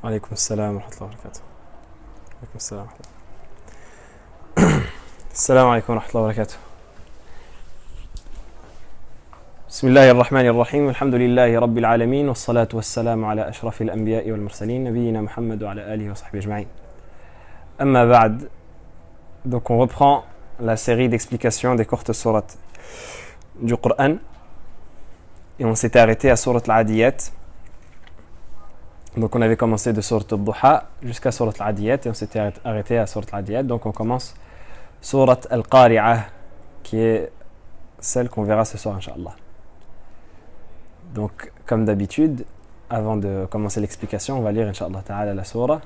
عليكم السلام ورحمة الله وبركاته. عليكم السلام ورحمة الله. السلام عليكم ورحمة الله وبركاته. بسم الله الرحمن الرحيم. الحمد لله رب العالمين والصلاة والسلام على أشرف الأنبياء والمرسلين نبينا محمد وعلى آله وصحبه أجمعين. أما بعد. Donc on reprend la série d'explications des courtes sourates du Coran et on s'était arrêté à sourate al-Adiyat. Donc on avait commencé de sourate al-Duha jusqu'à sourate al-Adiyat et on s'était arrêté à sourate al-Adiyat. Donc on commence sourate al-Qari'ah qui est celle qu'on verra ce soir incha'Allah. Donc comme d'habitude, avant de commencer l'explication, on va lire incha'Allah ta'ala la sourate.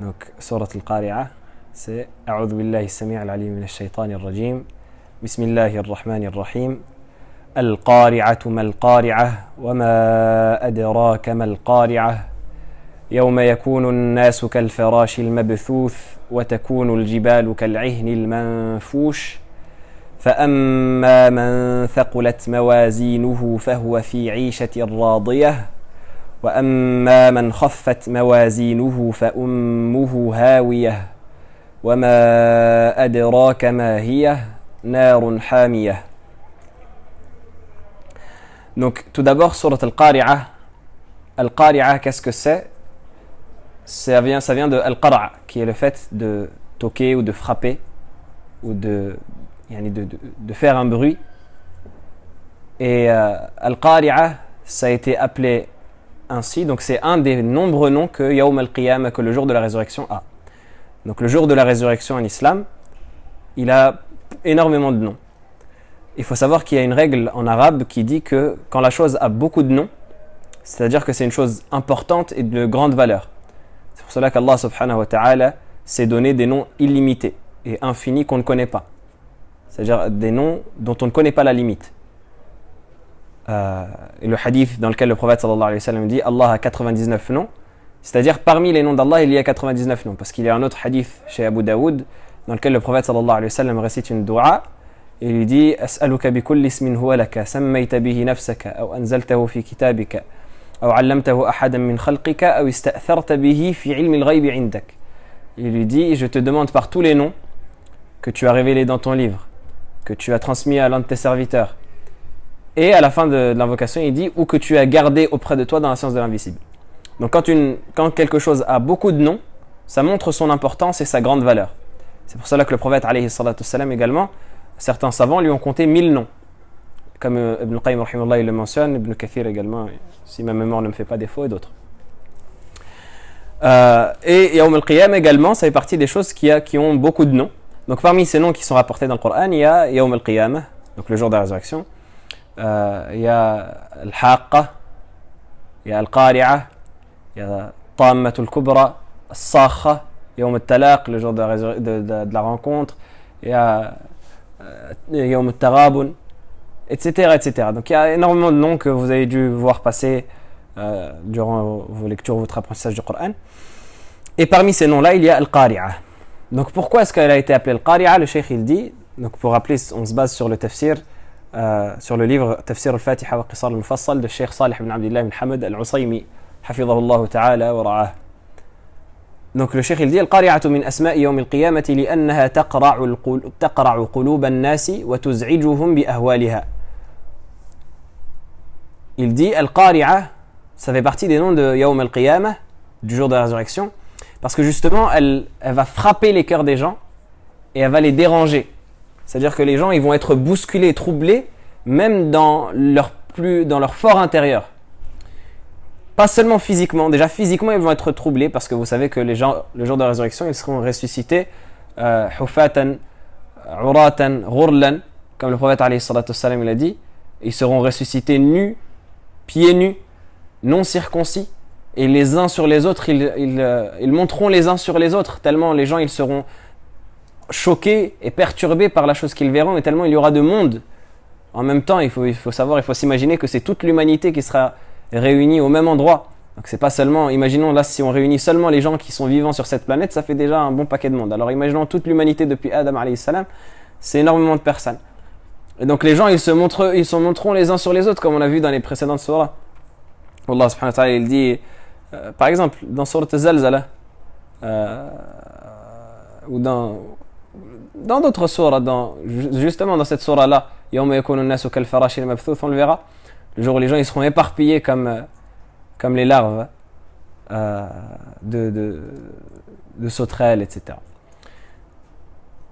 Donc sourate al-Qari'ah, c'est A'udhu billahi as-sami' al-alim minash shaytanir rajim. Bismillahir rahmanir rahim. القارعة ما القارعة وما أدراك ما القارعة يوم يكون الناس كالفراش المبثوث وتكون الجبال كالعهن المنفوش فأما من ثقلت موازينه فهو في عيشة راضية وأما من خفت موازينه فأمه هاوية وما أدراك ما هي نار حامية. Donc tout d'abord, sourate al-Qari'ah. Al-Qari'ah, qu'est-ce que c'est? Ça vient de al-Qara', qui est le fait de toquer ou de frapper, ou de faire un bruit. Et al-Qari'ah, ça a été appelé ainsi, donc c'est un des nombreux noms que Yawm al-Qiyamah, que le jour de la résurrection a. Donc le jour de la résurrection en islam, il a énormément de noms. Il faut savoir qu'il y a une règle en arabe qui dit que quand la chose a beaucoup de noms, c'est-à-dire que c'est une chose importante et de grande valeur. C'est pour cela qu'Allah subhanahu wa ta'ala s'est donné des noms illimités et infinis qu'on ne connaît pas. C'est-à-dire des noms dont on ne connaît pas la limite. Et le hadith dans lequel le prophète sallallahu alayhi wa sallam dit Allah a 99 noms, c'est-à-dire parmi les noms d'Allah il y a 99 noms. Parce qu'il y a un autre hadith chez Abu Daoud dans lequel le prophète sallallahu alayhi wa sallam récite une dua. Il lui dit أسألك بكل اسم هو لك سميت به نفسك أو أنزلته في كتابك أو علمته أحدا من خلقك أو استأثرت به في علم الغيب عندك. Il lui dit je te demande par tous les noms que tu as révélés dans ton livre, que tu as transmis à l'un de tes serviteurs. Et à la fin de l'invocation, il dit ou que tu as gardé auprès de toi dans la science de l'invisible. Donc quand quelque chose a beaucoup de noms, ça montre son importance et sa grande valeur. C'est pour cela que le prophète alayhi salatu wassalam également, certains savants lui ont compté 1000 noms. Comme Ibn Qayyim rahimahullah il le mentionne, Ibn Kathir également, si ma mémoire ne me fait pas défaut, et d'autres. Et Yawm al-Qiyamah également, ça fait partie des choses qui ont beaucoup de noms. Donc parmi ces noms qui sont rapportés dans le Coran, il y a Yawm al-Qiyamah, donc le jour de la résurrection. Il y a Al-Haqqa, il y a Al-Qari'ah, il y a Tammatul Kubra, Al-Sakha, Yawm al-Talaq, le jour de la rencontre. Il y a Yawm al-Taghabun, etc., etc. Donc il y a énormément de noms que vous avez dû voir passer durant vos lectures, votre apprentissage du Coran. Et parmi ces noms-là, il y a Al-Qari'ah. Donc pourquoi est-ce qu'elle a été appelée Al-Qari'ah? Le cheikh il dit, donc pour rappeler, on se base sur le tafsir, sur le livre Tafsir al-Fatiha wa Qisar al-Mufassal de Cheikh Salih ibn Abdullah ibn Hamad al-Usaymi, hafidhahullah ta'ala wa ra'ah. Donc le cheikh il dit القارعة من أسماء يوم القيامة لأنها تقرع قلوب الناس وتزعجهم بأهوالها. Il dit القارعة, ça fait partie des noms de Yawm al-Qiyamah, du jour de la résurrection, parce que justement elle va frapper les cœurs des gens et elle va les déranger. C'est-à-dire que les gens ils vont être bousculés, troublés, même dans leur fort intérieur. Pas seulement physiquement, déjà physiquement ils vont être troublés parce que vous savez que les gens, le jour de la résurrection, ils seront ressuscités hufatan, uratan, ghurlan, comme le prophète alayhi salatu wassalam il a dit, ils seront ressuscités nus, pieds nus, non circoncis, et les uns sur les autres, ils monteront les uns sur les autres, tellement les gens ils seront choqués et perturbés par la chose qu'ils verront, et tellement il y aura de monde. En même temps, il faut savoir, il faut s'imaginer que c'est toute l'humanité qui sera réunis au même endroit. Donc c'est pas seulement, imaginons là si on réunit seulement les gens qui sont vivants sur cette planète, ça fait déjà un bon paquet de monde. Alors imaginons toute l'humanité depuis Adam alayhi salam, c'est énormément de personnes. Et donc les gens ils se montreront les uns sur les autres comme on a vu dans les précédentes sourates. Allah subhanahu wa ta'ala il dit Par exemple, dans Surat Zalzala, ou dans d'autres sourates, justement dans cette sourate-là, Yawma yakunu an-nasu kal farashi al-mabthuth, on le verra, le jour où les gens ils seront éparpillés comme les larves de sauterelles, etc.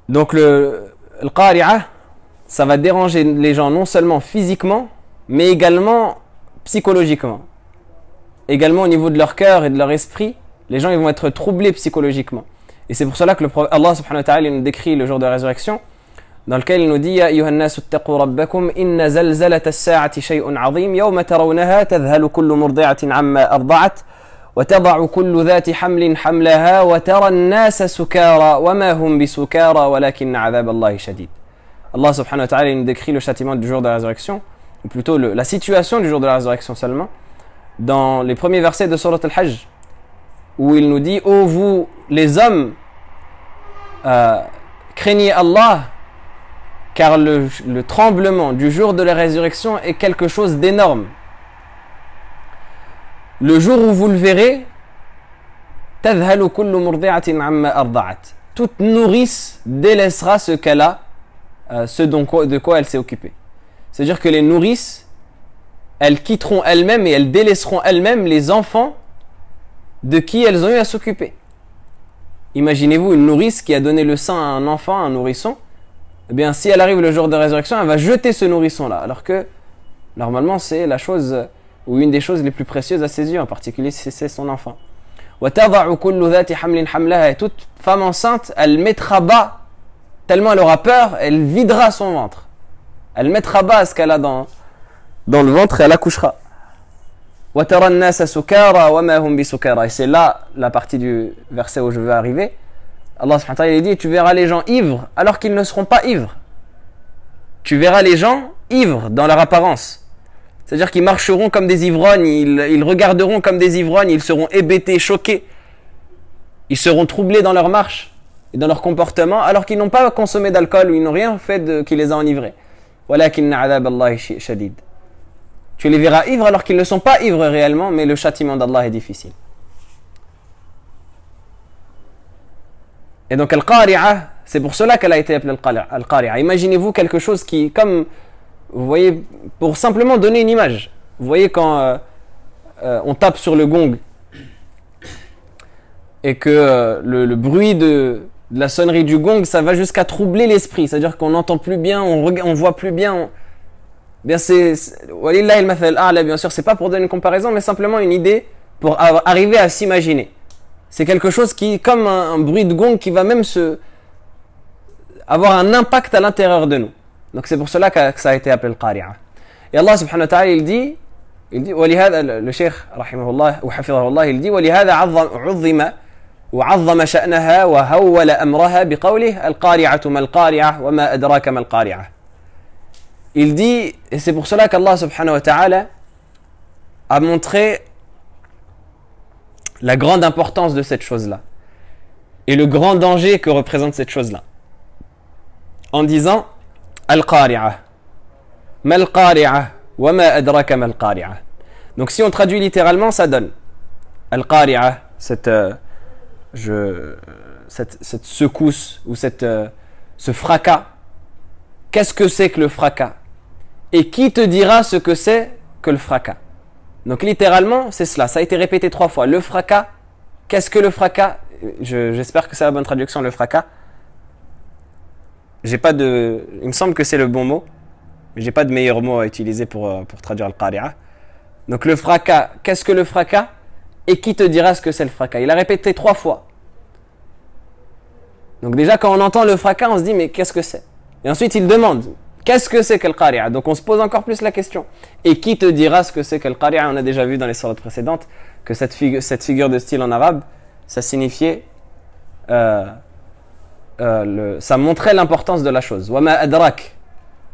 Donc le qari'ah, ça va déranger les gens non seulement physiquement, mais également psychologiquement. Également au niveau de leur cœur et de leur esprit, les gens ils vont être troublés psychologiquement. Et c'est pour cela que Allah subhanahu wa ta'ala nous décrit le jour de la résurrection, dans lequel il nous dit Ya ayyuhan nasu ittaqu rabbakum inna zalzalata as-sa'ati shay'un 'azim yawma tarawnaha tadhhalu kullu murdi'atin 'amma arda'at wa tad'u kullu dhati hamlin hamlaha wa tara an-nasa sukara wa ma hum bisukara walakinna 'adhab Allahi shadid. Allah subhanahu wa ta'ala nous décrit le châtiment du jour de la résurrection, ou plutôt la situation du jour de la résurrection seulement, dans les premiers versets de Surat Al-Hajj, où il nous dit ô vous les hommes, craignez Allah, car le tremblement du jour de la résurrection est quelque chose d'énorme. Le jour où vous le verrez, tadhhalu kullu murdi'atin 'amma arda'at, toute nourrice délaissera ce qu'elle a, de quoi elle s'est occupée. C'est-à-dire que les nourrices, elles quitteront elles-mêmes et elles délaisseront elles-mêmes les enfants de qui elles ont eu à s'occuper. Imaginez-vous une nourrice qui a donné le sein à un enfant, un nourrisson. Eh bien, si elle arrive le jour de résurrection, elle va jeter ce nourrisson-là. Alors que, normalement, c'est la chose, ou une des choses les plus précieuses à ses yeux, en particulier si c'est son enfant. Et toute femme enceinte, elle mettra bas, tellement elle aura peur, elle videra son ventre. Elle mettra bas ce qu'elle a dans le ventre et elle accouchera. Et c'est là la partie du verset où je veux arriver. Allah subhanahu wa ta'ala dit tu verras les gens ivres alors qu'ils ne seront pas ivres. Tu verras les gens ivres dans leur apparence. C'est-à-dire qu'ils marcheront comme des ivrognes, ils regarderont comme des ivrognes, ils seront hébétés, choqués. Ils seront troublés dans leur marche et dans leur comportement alors qu'ils n'ont pas consommé d'alcool ou ils n'ont rien fait qui les a enivrés. Walakinna 'adhab Allahi shadid. Tu les verras ivres alors qu'ils ne sont pas ivres réellement, mais le châtiment d'Allah est difficile. Et donc Al-Qari'ah, c'est pour cela qu'elle a été appelée Al-Qari'ah. Imaginez-vous quelque chose qui, comme, vous voyez, pour simplement donner une image. Vous voyez quand on tape sur le gong et que le bruit de la sonnerie du gong, ça va jusqu'à troubler l'esprit. C'est-à-dire qu'on n'entend plus bien, on voit plus bien. Bien Walillah al-mathal a'la, bien sûr, c'est pas pour donner une comparaison, mais simplement une idée pour arriver à s'imaginer. C'est quelque chose qui, comme un bruit de gong, qui va même avoir un impact à l'intérieur de nous. Donc c'est pour cela que ça a été appelé le qari'ah. Et Allah subhanahu wa ta'ala, il dit, le cheikh, rahimahullah, ou hafidhahullah, il dit, وَلِهَذَا عُظِّمَ وَعَظَّمَ شَأْنَهَا وَهَوَّلَ أَمْرَهَا بِقَوْلِهِ الْقَارِعَةُ مَا الْقَارِعَةُ وَمَا أَدْرَاكَ مَا الْقَارِعَةُ. Il dit, et c'est pour cela qu'Allah subhanahu wa ta'ala a montré la grande importance de cette chose-là et le grand danger que représente cette chose-là en disant Al-Qari'ah Mal-Qari'ah wa ma adraka mal-Qari'ah. Donc si on traduit littéralement, ça donne Al-Qari'ah, cette secousse ou ce fracas. Qu'est-ce que c'est que le fracas? Et qui te dira ce que c'est que le fracas? Donc littéralement, c'est cela. Ça a été répété 3 fois. Le fracas. Qu'est-ce que le fracas? J'espère que c'est la bonne traduction, le fracas. Il me semble que c'est le bon mot. Mais j'ai pas de meilleur mot à utiliser pour traduire le qari'ah. Donc le fracas. Qu'est-ce que le fracas? Et qui te dira ce que c'est le fracas? Il a répété 3 fois. Donc déjà, quand on entend le fracas, on se dit, mais qu'est-ce que c'est? Et ensuite, il demande, qu'est-ce que c'est que le qari'ah? Donc on se pose encore plus la question. Et qui te dira ce que c'est que le qari'ah? On a déjà vu dans les sourates précédentes que cette figure de style en arabe, ça signifiait, ça montrait l'importance de la chose. Wa ma adrak.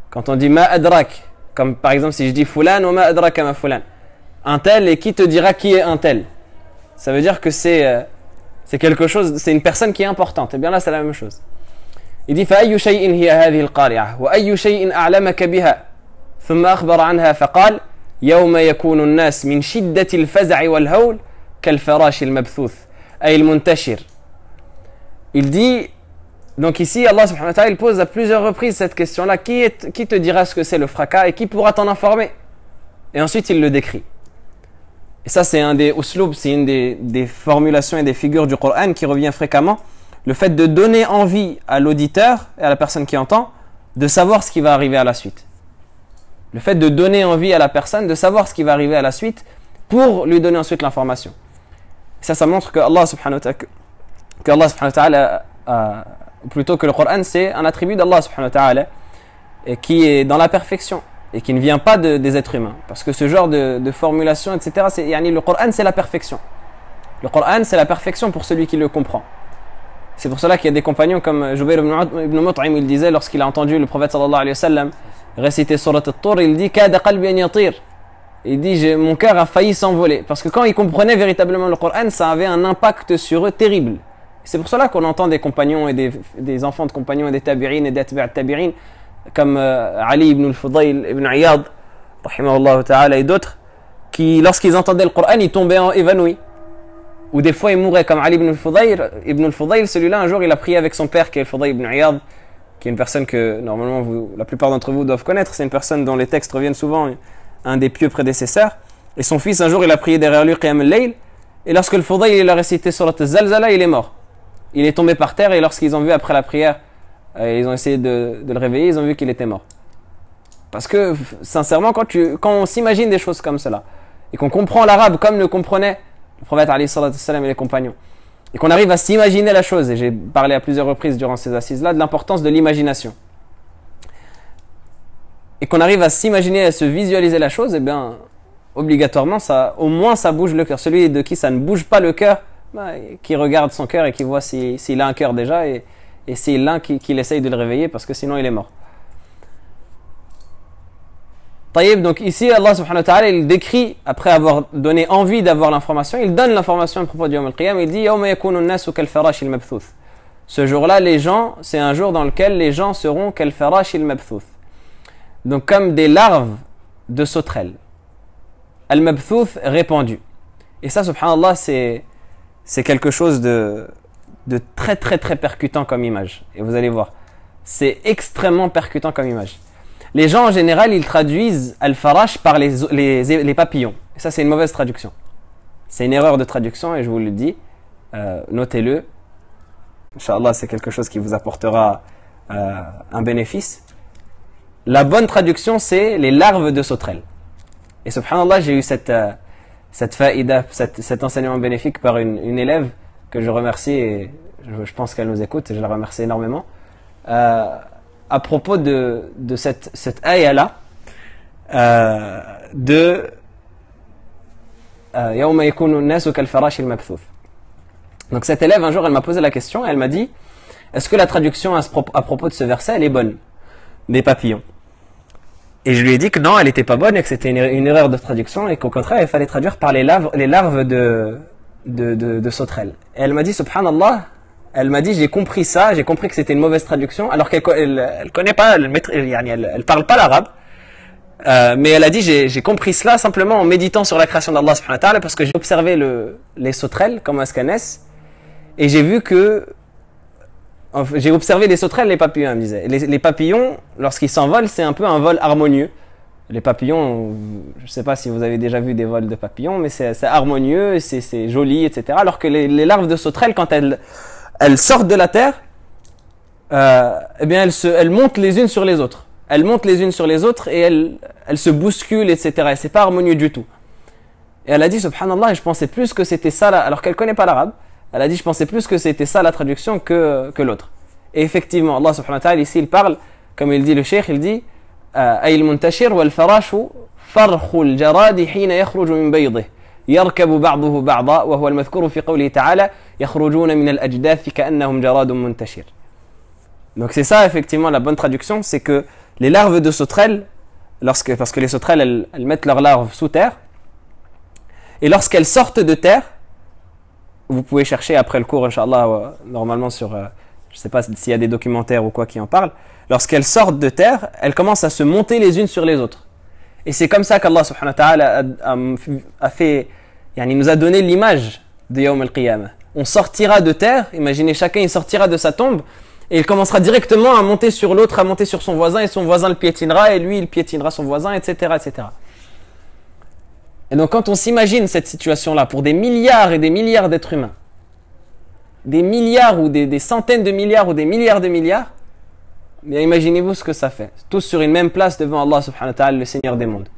Quand on dit ma adrak, comme par exemple si je dis fulan, wa ma adraka ma fulan. Un tel, et qui te dira qui est un tel? Ça veut dire que c'est quelque chose, c'est une personne qui est importante. Et bien là, c'est la même chose. Il dit فأي شيء هي هذه القارعة وأي شيء أعلمك بها ثم أخبر عنها فقال يوم يكون الناس من شدة الفزع والهول كالفراش المبثوث أي المنتشر. Il dit, donc ici Allah subhanahu wa ta'ala il pose à plusieurs reprises cette question-là, qui te dira ce que c'est le fracas et qui pourra t'en informer? Et ensuite il le décrit. Et ça c'est un des usloub, c'est une des formulations et des figures du Coran qui revient fréquemment, le fait de donner envie à l'auditeur et à la personne qui entend de savoir ce qui va arriver à la suite. Le fait de donner envie à la personne de savoir ce qui va arriver à la suite pour lui donner ensuite l'information. Ça montre que Allah subhanahu wa ta'ala, plutôt que le Coran, c'est un attribut d'Allah subhanahu wa ta'ala et qui est dans la perfection et qui ne vient pas des êtres humains. Parce que ce genre de formulation, etc., le Coran, c'est la perfection. Le Coran, c'est la perfection pour celui qui le comprend. C'est pour cela qu'il y a des compagnons comme Jubayr ibn Mut'im, il disait, lorsqu'il a entendu le prophète sallallahu alayhi wa sallam réciter Surat al-Tur, il dit « Kada qalbi an yatir ». Il dit « Mon cœur a failli s'envoler ». Parce que quand ils comprenaient véritablement le Coran, ça avait un impact sur eux terrible. C'est pour cela qu'on entend des compagnons et des enfants de compagnons et des tabi'in et des tabi'in comme Ali ibn al-Fudayl ibn Iyad, rahimahullah ta'ala, et d'autres, qui lorsqu'ils entendaient le Coran, ils tombaient évanouis. Ou des fois ils mouraient, comme Ali ibn al-Fudayl, celui-là un jour il a prié avec son père qui est al-Fudayl ibn Iyad, qui est une personne que normalement la plupart d'entre vous doivent connaître, c'est une personne dont les textes reviennent souvent, un des pieux prédécesseurs. Et son fils un jour il a prié derrière lui Qiyam al-Layl, et lorsque le Fudayl il a récité Surat al-Zalzala, il est mort. Il est tombé par terre et lorsqu'ils ont vu après la prière, ils ont essayé de le réveiller, ils ont vu qu'il était mort. Parce que sincèrement, quand on s'imagine des choses comme cela, et qu'on comprend l'arabe comme le comprenait le prophète alayhi salatu wassalam et les compagnons, et qu'on arrive à s'imaginer la chose, et j'ai parlé à plusieurs reprises durant ces assises-là de l'importance de l'imagination, et qu'on arrive à s'imaginer, à se visualiser la chose, et bien obligatoirement, au moins ça bouge le cœur. Celui de qui ça ne bouge pas le cœur, qui regarde son cœur et qui voit s'il a un cœur déjà, et s'il l'a, qu'il essaye de le réveiller, parce que sinon il est mort. Taïb, donc ici Allah subhanahu wa ta'ala il décrit, après avoir donné envie d'avoir l'information, il donne l'information à propos du Yawm al-Qiyam. Il dit Yawma yakunu an-nasu kal-farash al-mabthuth. Ce jour-là, les gens, c'est un jour dans lequel les gens seront kal-farash al-mabthuth, donc comme des larves de sauterelles. Al-mabthuth, répandu. Et ça, subhanallah, c'est quelque chose de très très très percutant comme image. Et vous allez voir, c'est extrêmement percutant comme image. Les gens en général, ils traduisent al-farash par les papillons. Et ça, c'est une mauvaise traduction. C'est une erreur de traduction et je vous le dis, notez-le. Inch'Allah, c'est quelque chose qui vous apportera un bénéfice. La bonne traduction, c'est les larves de sauterelles. Et subhanallah, j'ai eu cette faïda, cet enseignement bénéfique par une élève que je remercie et je pense qu'elle nous écoute et je la remercie énormément. À propos de cette ayah-là, de Yawma yakunu an-nasu kal-farash al-mabthuth. Donc cette élève, un jour, elle m'a posé la question et elle m'a dit, est-ce que la traduction à propos de ce verset, elle est bonne, des papillons? Et je lui ai dit que non, elle n'était pas bonne et que c'était une erreur de traduction et qu'au contraire, il fallait traduire par les larves de sauterelles. Et elle m'a dit, subhanallah, elle m'a dit, j'ai compris ça, j'ai compris que c'était une mauvaise traduction, alors qu'elle connaît pas, elle parle pas l'arabe. Mais elle a dit, j'ai compris cela simplement en méditant sur la création d'Allah subhanahu wa ta'ala, parce que j'ai observé les sauterelles, comment est-ce qu'elles naissent, et j'ai vu que, j'ai observé les sauterelles, les papillons, elle me disait. Les papillons, lorsqu'ils s'envolent, c'est un peu un vol harmonieux. Les papillons, je ne sais pas si vous avez déjà vu des vols de papillons, mais c'est harmonieux, c'est joli, etc. Alors que les larves de sauterelles, quand elles sortent de la terre, eh bien elles montent les unes sur les autres. Elles montent les unes sur les autres et elles se bousculent, etc. Et c'est pas harmonieux du tout. Et elle a dit, subhanallah, je pensais plus que c'était ça, alors qu'elle connaît pas l'arabe. Elle a dit, je pensais plus que c'était ça la traduction que l'autre. Et effectivement, Allah subhanahu wa ta'ala, ici, il parle, comme il dit le cheikh, il dit, أي المنتشر والفراش فرخ الجراد حين يخرج من بيضه يركب بعضه بعضا وهو المذكور في قوله تعالى يخرجون من الأجداث كأنهم جراد منتشر. Donc c'est ça effectivement la bonne traduction, c'est que les larves de sauterelles, parce que les sauterelles elles mettent leurs larves sous terre, et lorsqu'elles sortent de terre, vous pouvez chercher après le cours Inch'Allah normalement sur, je ne sais pas s'il y a des documentaires ou quoi qui en parlent, lorsqu'elles sortent de terre, elles commencent à se monter les unes sur les autres. Et c'est comme ça qu'Allah subhanahu wa ta'ala a fait il nous a donné l'image de Yawm al-Qiyamah. On sortira de terre, imaginez chacun il sortira de sa tombe et il commencera directement à monter sur l'autre, à monter sur son voisin et son voisin le piétinera et lui il piétinera son voisin, etc. etc. Et donc quand on s'imagine cette situation-là pour des milliards et des milliards d'êtres humains, des milliards ou des centaines de milliards ou des milliards de milliards, bien imaginez-vous ce que ça fait. Tous sur une même place devant Allah subhanahu wa ta'ala, le Seigneur des mondes.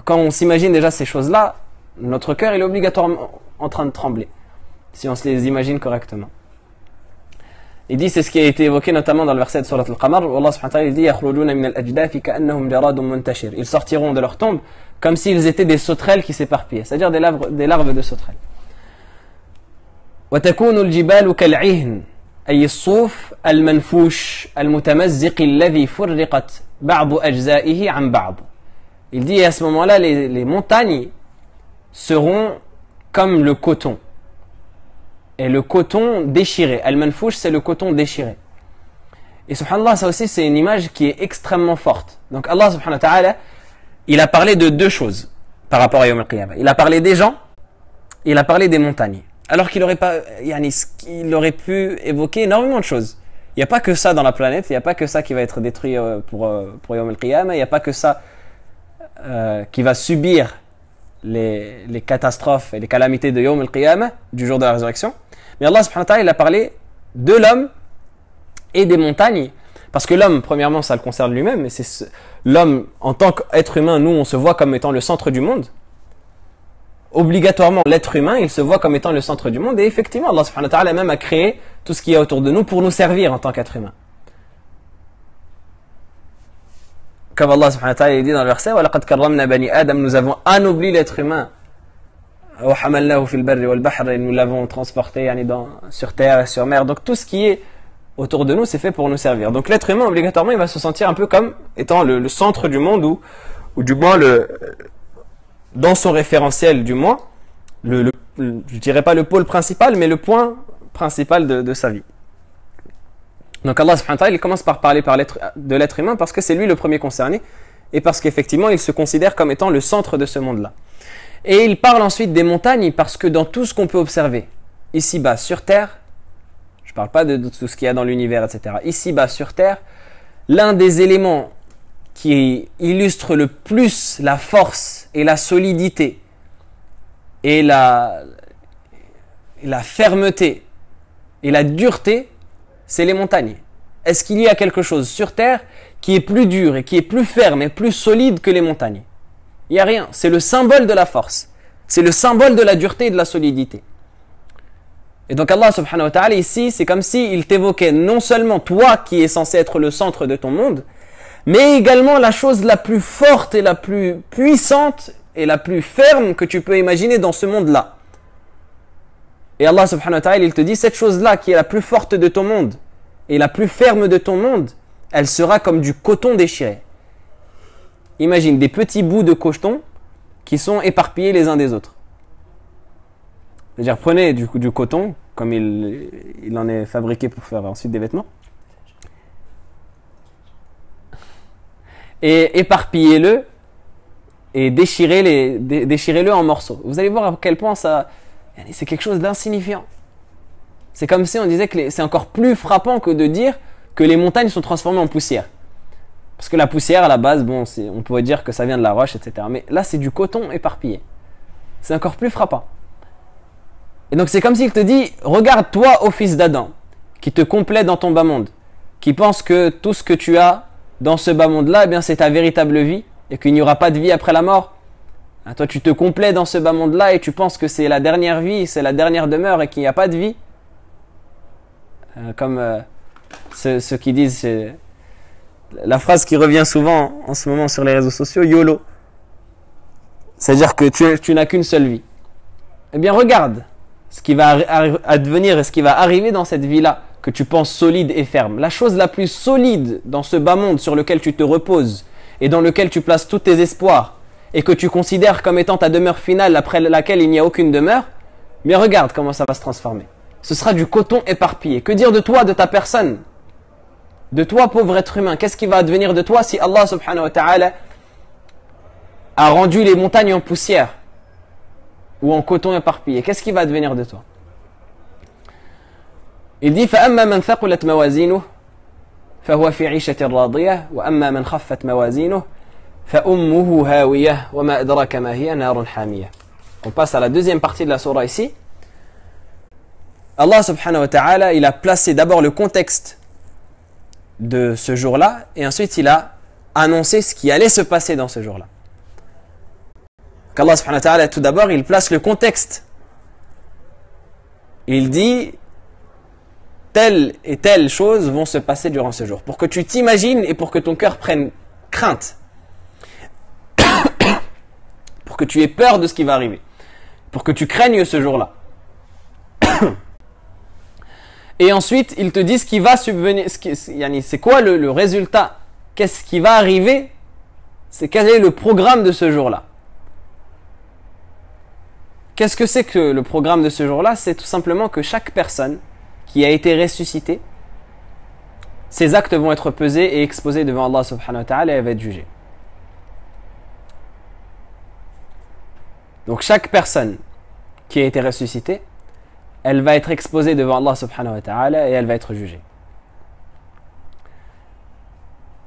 Quand on s'imagine déjà ces choses-là, notre cœur il est obligatoirement en train de trembler, si on se les imagine correctement. Il dit, c'est ce qui a été évoqué notamment dans le verset de Surat Al-Qamar, où Allah subhanahu wa ta'ala dit يَخْرُجُونَ مِنَ الْأَجْدَاثِ كَأَنَّهُمْ جَرَادٌ مُنْتَشِرٌ. Ils sortiront de leur tombe comme s'ils étaient des sauterelles qui s'éparpillaient, c'est-à-dire des larves de sauterelles. وَتَكُونُ الْجِبَالُ كَالْعِهْنِ أي الصوف المنفوش المتمزق الذي فرقت بعض أجزائه عن بعض. Il dit, à ce moment-là, les montagnes seront comme le coton. Et le coton déchiré. Al-manfouch, c'est le coton déchiré. Et subhanallah, ça aussi, c'est une image qui est extrêmement forte. Donc Allah subhanahu wa ta'ala, il a parlé de deux choses par rapport à Yawm al-Qiyamah. Il a parlé des gens, il a parlé des montagnes. Alors qu'il aurait pas, il aurait pu évoquer énormément de choses. Il n'y a pas que ça dans la planète, il n'y a pas que ça qui va être détruit pour Yawm al-Qiyamah, il n'y a pas que ça qui va subir les catastrophes et les calamités de Yawm al-Qiyamah, du jour de la résurrection. Mais Allah subhanahu wa ta'ala, il a parlé de l'homme et des montagnes, parce que l'homme, premièrement, ça le concerne lui-même, mais c'est l'homme, en tant qu'être humain, nous, on se voit comme étant le centre du monde. Obligatoirement, l'être humain, il se voit comme étant le centre du monde, et effectivement, Allah subhanahu wa ta'ala même a créé tout ce qu'il y a autour de nous pour nous servir en tant qu'être humain. Comme Allah subhanahu wa ta'ala dit dans le verset, وَلَقَدْ كَرَّمْنَا بَنِي آدَمَ, nous avons anobli l'être humain. وَحَمَلْنَاهُ فِي الْبَرِّ وَالْبَحْرِ, et nous l'avons transporté sur terre et sur mer. Donc tout ce qui est autour de nous, c'est fait pour nous servir. Donc l'être humain, obligatoirement, il va se sentir un peu comme étant le centre du monde, ou du moins, dans son référentiel du moins, je dirais pas le pôle principal, mais le point principal de sa vie. Donc Allah subhanahu wa ta'ala, il commence par parler de l'être humain parce que c'est lui le premier concerné et parce qu'effectivement il se considère comme étant le centre de ce monde-là. Et il parle ensuite des montagnes parce que dans tout ce qu'on peut observer, ici-bas sur Terre, je ne parle pas de tout ce qu'il y a dans l'univers, etc. Ici-bas sur Terre, l'un des éléments qui illustre le plus la force et la solidité et la fermeté et la dureté, c'est les montagnes. Est-ce qu'il y a quelque chose sur Terre qui est plus dur et qui est plus ferme et plus solide que les montagnes? Il n'y a rien. C'est le symbole de la force. C'est le symbole de la dureté et de la solidité. Et donc Allah subhanahu wa ta'ala ici, c'est comme s'il t'évoquait non seulement toi qui es censé être le centre de ton monde, mais également la chose la plus forte et la plus puissante et la plus ferme que tu peux imaginer dans ce monde-là. Et Allah subhanahu wa ta'ala, il te dit, cette chose-là qui est la plus forte de ton monde et la plus ferme de ton monde, elle sera comme du coton déchiré. Imagine des petits bouts de coton qui sont éparpillés les uns des autres. C'est-à-dire, prenez du coton, comme il en est fabriqué pour faire ensuite des vêtements, et éparpillez-le et déchirez-le en morceaux. Vous allez voir à quel point c'est quelque chose d'insignifiant. C'est comme si on disait que c'est encore plus frappant que de dire que les montagnes sont transformées en poussière. Parce que la poussière, à la base, on pourrait dire que ça vient de la roche, etc. Mais là, c'est du coton éparpillé. C'est encore plus frappant. Et donc, c'est comme s'il te dit, regarde toi, ô fils d'Adam, qui te complaît dans ton bas monde, qui pense que tout ce que tu as dans ce bas monde-là, eh bien, c'est ta véritable vie, et qu'il n'y aura pas de vie après la mort. Toi, tu te complais dans ce bas monde-là, et tu penses que c'est la dernière vie, c'est la dernière demeure, et qu'il n'y a pas de vie. Comme ceux qui disent, c'est la phrase qui revient souvent en ce moment sur les réseaux sociaux, YOLO. C'est-à-dire que tu n'as qu'une seule vie. Eh bien, regarde ce qui va advenir et ce qui va arriver dans cette vie-là, que tu penses solide et ferme. La chose la plus solide dans ce bas monde sur lequel tu te reposes et dans lequel tu places tous tes espoirs et que tu considères comme étant ta demeure finale après laquelle il n'y a aucune demeure, mais regarde comment ça va se transformer. Ce sera du coton éparpillé. Que dire de toi, de ta personne? De toi, pauvre être humain? Qu'est-ce qui va advenir de toi si Allah subhanahu wa ta'ala a rendu les montagnes en poussière ou en coton éparpillé, qu'est-ce qui va advenir de toi? Il dit فأما من ثقلت موازينه فهو في عيشة راضية وأما من خفت موازينه فأمه هاوية وما أدراك ما هي نار حامية. On passe à la deuxième partie de la sourate ici. Allah subhanahu wa ta'ala, il a placé d'abord le contexte de ce jour-là et ensuite il a annoncé ce qui allait se passer dans ce jour-là. Allah subhanahu wa ta'ala, tout d'abord, il place le contexte. Il dit telle et telle chose vont se passer durant ce jour. Pour que tu t'imagines et pour que ton cœur prenne crainte. Pour que tu aies peur de ce qui va arriver. Pour que tu craignes ce jour-là. Et ensuite, il te dit ce qui va subvenir. C'est quoi le résultat? Qu'est-ce qui va arriver? C'est quel est le programme de ce jour-là? Qu'est-ce que c'est que le programme de ce jour-là? C'est tout simplement que chaque personne qui a été ressuscitée, ses actes vont être pesés et exposés devant Allah subhanahu wa ta'ala et elle va être jugée. Donc chaque personne qui a été ressuscitée, elle va être exposée devant Allah subhanahu wa ta'ala et elle va être jugée.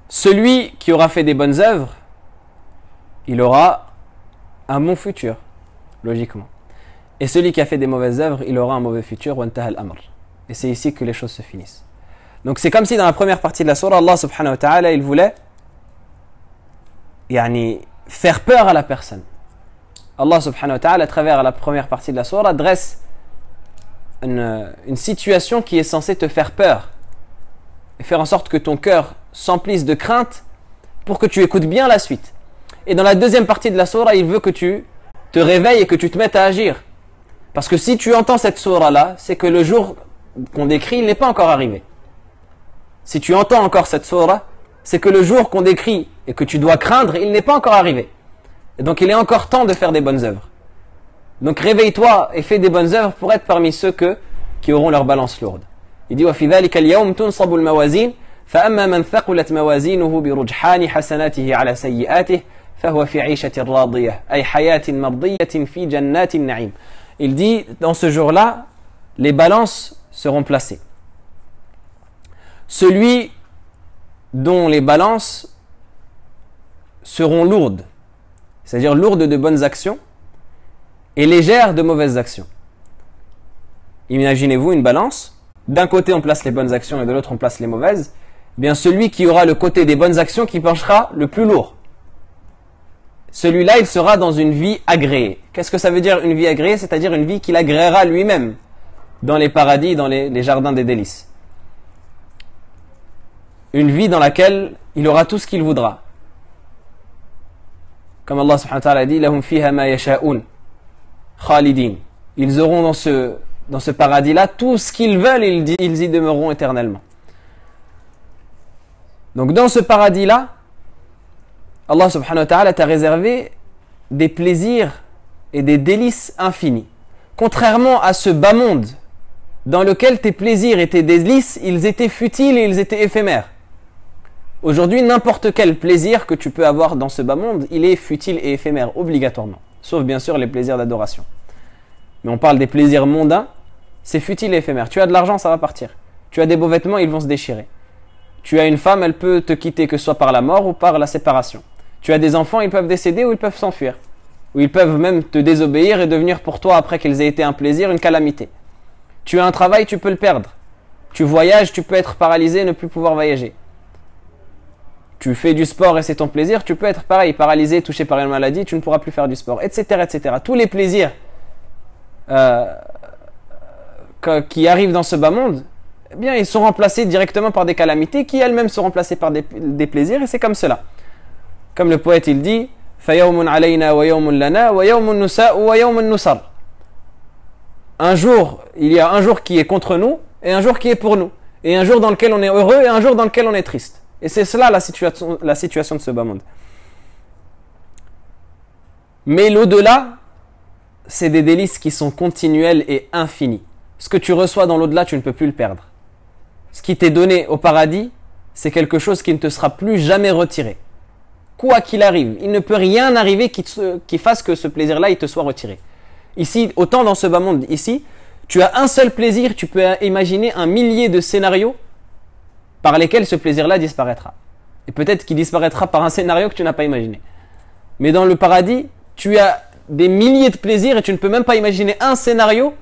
Celui qui aura fait des bonnes œuvres, il aura un bon futur, logiquement. Et celui qui a fait des mauvaises œuvres, il aura un mauvais futur. Et c'est ici que les choses se finissent. Donc c'est comme si dans la première partie de la sourate, Allah subhanahu wa ta'ala, il voulait faire peur à la personne. Allah subhanahu wa ta'ala, à travers la première partie de la sourate, dresse une situation qui est censée te faire peur. Et faire en sorte que ton cœur s'emplisse de crainte pour que tu écoutes bien la suite. Et dans la deuxième partie de la sourate, il veut que tu te réveilles et que tu te mettes à agir. Parce que si tu entends cette sourate-là, c'est que le jour qu'on décrit, il n'est pas encore arrivé. Si tu entends encore cette sourate, c'est que le jour qu'on décrit et que tu dois craindre, il n'est pas encore arrivé. Et donc il est encore temps de faire des bonnes œuvres. Donc réveille-toi et fais des bonnes œuvres pour être parmi ceux qui auront leur balance lourde. Il dit وَفِي ذَلِكَ الْيَوْمِ تُنْصَبُ الْمَوَازِينُ فَأَمَّا مَنْ ثَقُلَتْ مَوَازِينُهُ بِرُجْحَانِ حَسَنَاتِهِ عَلَى سَيِّئَاتِهِ فَهُوَ فِي عِيشَةٍ رَاضِيَةٍ أي حياة مرضية في جنات النعيم. Il dit, dans ce jour-là, les balances seront placées. Celui dont les balances seront lourdes, c'est-à-dire lourdes de bonnes actions et légères de mauvaises actions. Imaginez-vous une balance, d'un côté on place les bonnes actions et de l'autre on place les mauvaises. Bien celui qui aura le côté des bonnes actions qui penchera le plus lourd. Celui-là, il sera dans une vie agréée. Qu'est-ce que ça veut dire une vie agréée? C'est-à-dire une vie qu'il agréera lui-même dans les paradis, dans les jardins des délices. Une vie dans laquelle il aura tout ce qu'il voudra. Comme Allah subhanahu wa ta'ala dit, lahum fiha ma yasha'un khalidin. Ils auront dans ce paradis-là tout ce qu'ils veulent et ils y demeureront éternellement. Donc dans ce paradis-là, Allah subhanahu wa ta'ala t'a réservé des plaisirs et des délices infinis. Contrairement à ce bas monde dans lequel tes plaisirs et tes délices, ils étaient futiles et ils étaient éphémères. Aujourd'hui, n'importe quel plaisir que tu peux avoir dans ce bas monde, il est futile et éphémère, obligatoirement. Sauf bien sûr les plaisirs d'adoration. Mais on parle des plaisirs mondains, c'est futile et éphémère. Tu as de l'argent, ça va partir. Tu as des beaux vêtements, ils vont se déchirer. Tu as une femme, elle peut te quitter que ce soit par la mort ou par la séparation. Tu as des enfants, ils peuvent décéder ou ils peuvent s'enfuir. Ou ils peuvent même te désobéir et devenir pour toi, après qu'ils aient été un plaisir, une calamité. Tu as un travail, tu peux le perdre. Tu voyages, tu peux être paralysé et ne plus pouvoir voyager. Tu fais du sport et c'est ton plaisir, tu peux être pareil, paralysé, touché par une maladie, tu ne pourras plus faire du sport, etc. etc. Tous les plaisirs qui arrivent dans ce bas monde, eh bien, ils sont remplacés directement par des calamités qui elles-mêmes sont remplacées par des plaisirs et c'est comme cela. Comme le poète il dit فَيَوْمٌ عَلَيْنَا وَيَوْمٌ لَنَا وَيَوْمٌ نُسَاءُ وَيَوْمٌ نُسَرْ. Un jour, il y a un jour qui est contre nous et un jour qui est pour nous. Et un jour dans lequel on est heureux et un jour dans lequel on est triste. Et c'est cela la situation de ce bas monde. Mais l'au-delà, c'est des délices qui sont continuels et infinis. Ce que tu reçois dans l'au-delà, tu ne peux plus le perdre. Ce qui t'est donné au paradis, c'est quelque chose qui ne te sera plus jamais retiré. quoi qu'il arrive. Il ne peut rien arriver qui fasse que ce plaisir-là, il te soit retiré. Ici, autant dans ce bas monde, ici, tu as un seul plaisir, tu peux imaginer un millier de scénarios par lesquels ce plaisir-là disparaîtra. Et peut-être qu'il disparaîtra par un scénario que tu n'as pas imaginé. Mais dans le paradis, tu as des milliers de plaisirs et tu ne peux même pas imaginer un scénario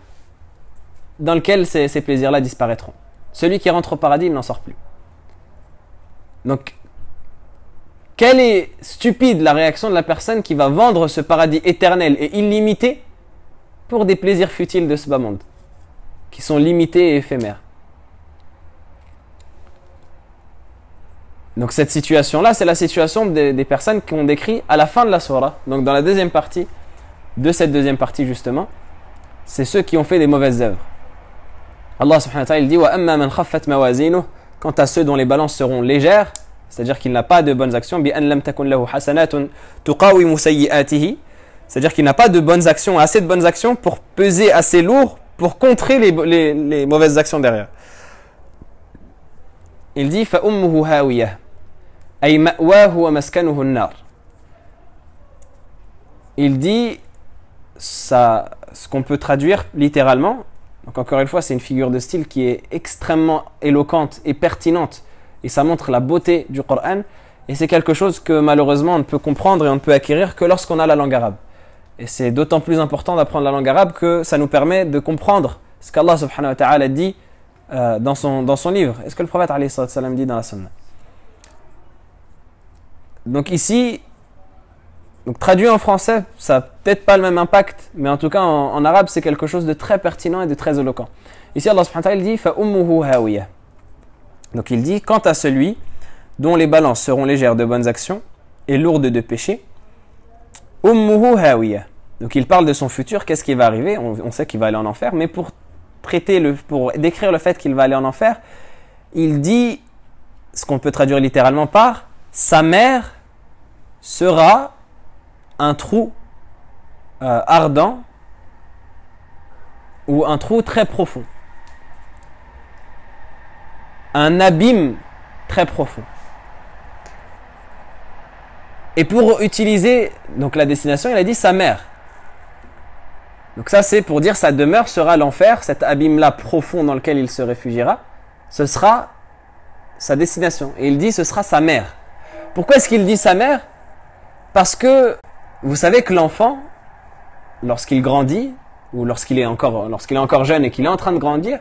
dans lequel ces plaisirs-là disparaîtront. Celui qui rentre au paradis, il n'en sort plus. Donc, quelle est stupide la réaction de la personne qui va vendre ce paradis éternel et illimité pour des plaisirs futiles de ce bas monde, qui sont limités et éphémères. Donc cette situation-là, c'est la situation des personnes qu'on décrit à la fin de la sourate. Donc dans la deuxième partie, de cette deuxième partie justement, c'est ceux qui ont fait des mauvaises œuvres. Allah subhanahu wa ta'ala il dit wa amma man khaffat mawazinuhu, quant à ceux dont les balances seront légères, c'est-à-dire qu'il n'a pas de bonnes actions, bi an lam takun lahu hasanatun tuqawimu sayyi'atihi, c'est-à-dire qu'il n'a pas de bonnes actions, assez de bonnes actions pour peser assez lourd pour contrer les mauvaises actions derrière. Il dit fa ummuhu hawiyah ay ma'wahu wa maskanuhu an-nar. Il dit ça, ce qu'on peut traduire littéralement. Donc encore une fois, c'est une figure de style qui est extrêmement éloquente et pertinente. Et ça montre la beauté du Coran. Et c'est quelque chose que malheureusement on ne peut comprendre et on ne peut acquérir que lorsqu'on a la langue arabe. Et c'est d'autant plus important d'apprendre la langue arabe que ça nous permet de comprendre ce qu'Allah subhanahu wa ta'ala dit dans son livre. Est-ce que le prophète alayhi salam dit dans la sunna? Donc ici, donc traduit en français, ça n'a peut-être pas le même impact, mais en tout cas en arabe, c'est quelque chose de très pertinent et de très éloquent. Ici, Allah subhanahu wa ta'ala dit « Fa ummuhu hawiyah ». Donc il dit « Quant à celui dont les balances seront légères de bonnes actions et lourdes de péchés, ummuhu hawiyah ». Donc il parle de son futur, qu'est-ce qui va arriver? On sait qu'il va aller en enfer, mais pour décrire le fait qu'il va aller en enfer, il dit ce qu'on peut traduire littéralement par « Sa mère sera un trou ardent ou un trou très profond. Un abîme très profond. Et pour utiliser donc la destination, il a dit sa mère. Donc ça c'est pour dire sa demeure sera l'enfer, cet abîme-là profond dans lequel il se réfugiera, ce sera sa destination. Et il dit ce sera sa mère. Pourquoi est-ce qu'il dit sa mère? Parce que vous savez que l'enfant, lorsqu'il grandit, ou lorsqu'il est encore jeune et qu'il est en train de grandir,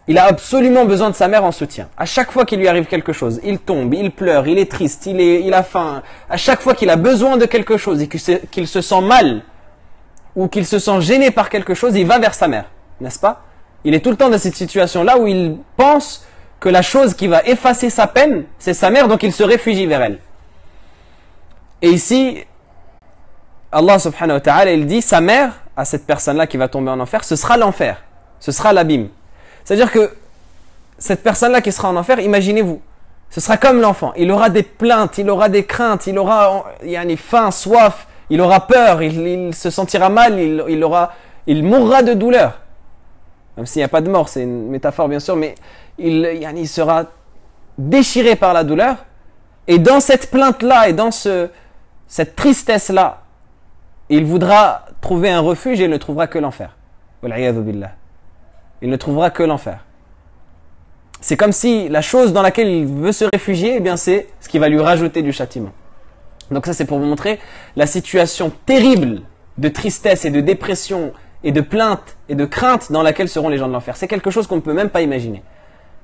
il a absolument besoin de sa mère en soutien. À chaque fois qu'il lui arrive quelque chose, il tombe, il pleure, il est triste, il a faim. À chaque fois qu'il a besoin de quelque chose et qu'il se sent mal, ou qu'il se sent gêné par quelque chose, il va vers sa mère, n'est-ce pas? Il est tout le temps dans cette situation-là où il pense que la chose qui va effacer sa peine, c'est sa mère, donc il se réfugie vers elle. Et ici, Allah subhanahu wa ta'ala, il dit, sa mère, à cette personne-là qui va tomber en enfer, ce sera l'enfer, ce sera l'abîme. C'est-à-dire que cette personne-là qui sera en enfer, imaginez-vous, ce sera comme l'enfant, il aura des plaintes, il aura des craintes, il aura faim, soif, il aura peur, il se sentira mal, il mourra de douleur. Même s'il n'y a pas de mort, c'est une métaphore bien sûr, mais il sera déchiré par la douleur. Et dans cette plainte-là et dans cette tristesse-là, il voudra trouver un refuge et il ne trouvera que l'enfer. Wal'iyadhu billah. Il ne trouvera que l'enfer. C'est comme si la chose dans laquelle il veut se réfugier, eh bien c'est ce qui va lui rajouter du châtiment. Donc ça c'est pour vous montrer la situation terrible de tristesse et de dépression et de plainte et de crainte dans laquelle seront les gens de l'enfer. C'est quelque chose qu'on ne peut même pas imaginer.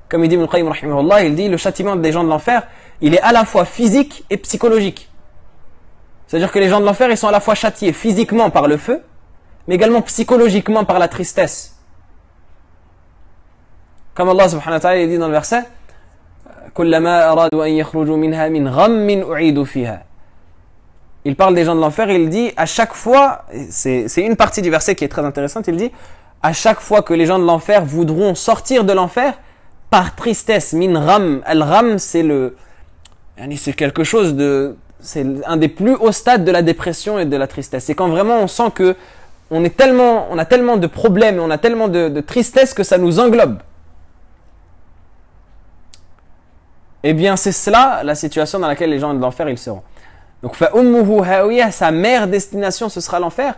Comme il dit Ibn Qayyim rahimahullah, il dit le châtiment des gens de l'enfer, il est à la fois physique et psychologique. C'est-à-dire que les gens de l'enfer, ils sont à la fois châtiés physiquement par le feu, mais également psychologiquement par la tristesse. Comme Allah subhanahu wa ta'ala dit dans le verset, il parle des gens de l'enfer et il dit à chaque fois, c'est une partie du verset qui est très intéressante, il dit à chaque fois que les gens de l'enfer voudront sortir de l'enfer par tristesse, min ram, al-ram c'est quelque chose de, c'est un des plus hauts stades de la dépression et de la tristesse. C'est quand vraiment on sent que on a tellement de problèmes, on a tellement de tristesse que ça nous englobe. Eh bien, c'est cela la situation dans laquelle les gens de l'enfer ils seront. Donc, فَأُمُّهُ هَاوِيَةٌ, sa mère destination, ce sera l'enfer.